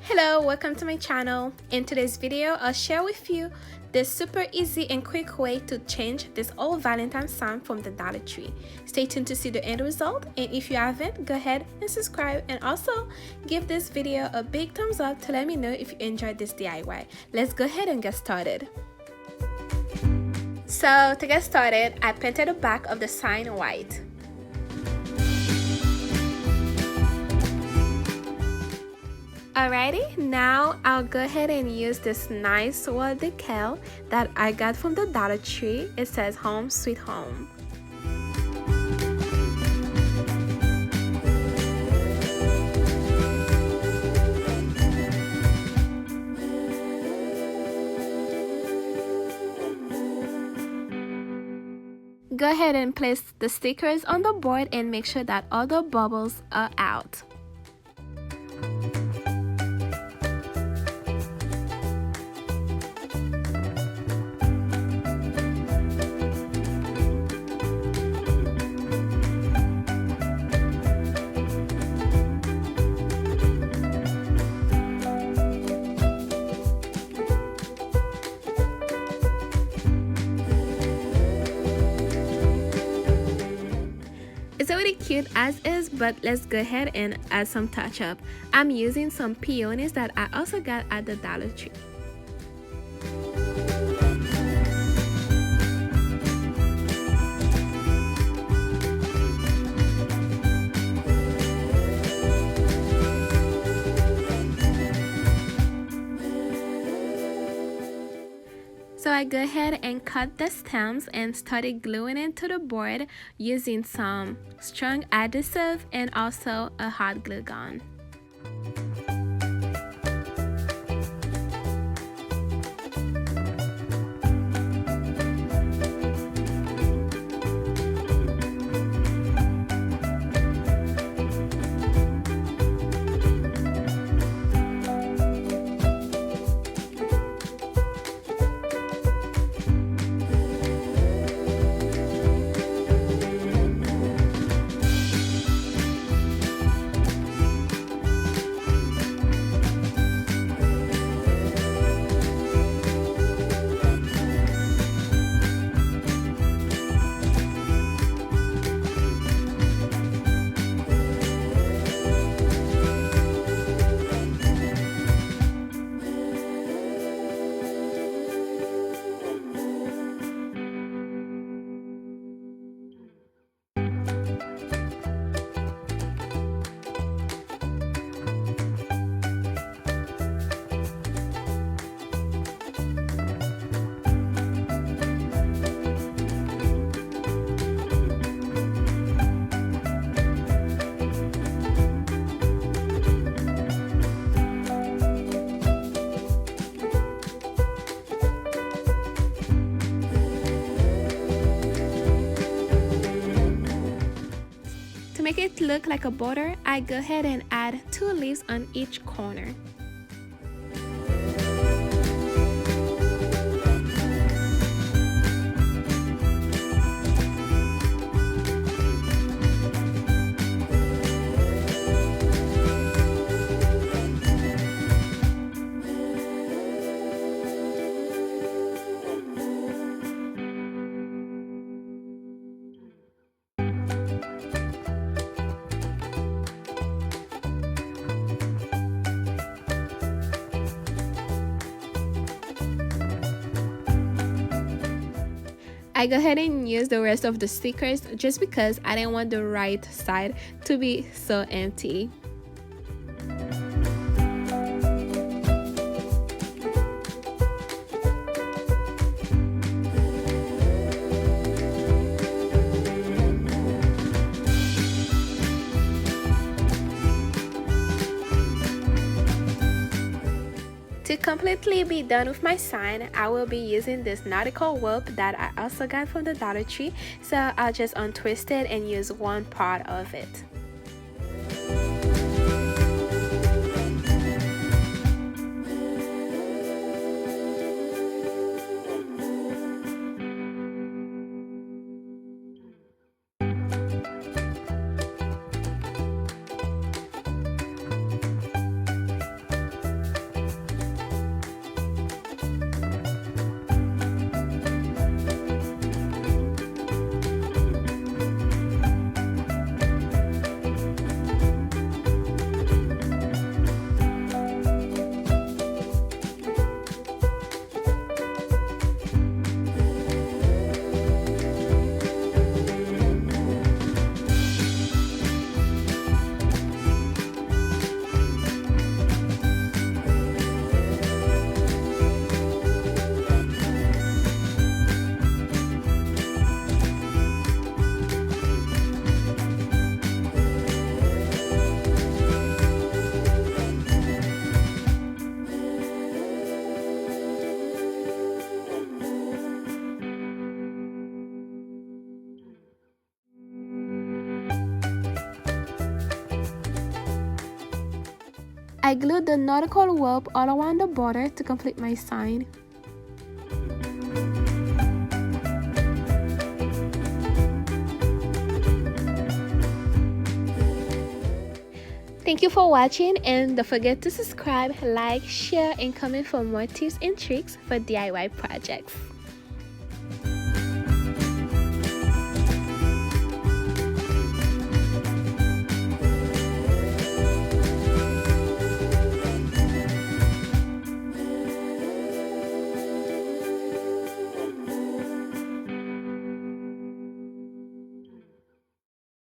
Hello, welcome to my channel. In today's video, I'll share with you this super easy and quick way to change this old Valentine's sign from the Dollar Tree. Stay tuned to see the end result, and if you haven't, go ahead and subscribe, and also give this video a big thumbs up to let me know if you enjoyed this DIY. Let's go ahead and get started. So to get started, I painted the back of the sign white. Alrighty, now I'll go ahead and use this nice wall decal that I got from the Dollar Tree. It says Home Sweet Home. Go ahead and place the stickers on the board and make sure that all the bubbles are out. It's already cute as is, but let's go ahead and add some touch up. I'm using some peonies that I also got at the Dollar Tree. So I go ahead and cut the stems and started gluing it to the board using some strong adhesive and also a hot glue gun. To make it look like a border, I go ahead and add 2 leaves on each corner. I go ahead and use the rest of the stickers just because I didn't want the right side to be so empty. To completely be done with my sign, I will be using this nautical rope that I also got from the Dollar Tree, so I'll just untwist it and use one part of it. I glued the nautical rope all around the border to complete my sign. Thank you for watching, and don't forget to subscribe, like, share, and comment for more tips and tricks for DIY projects.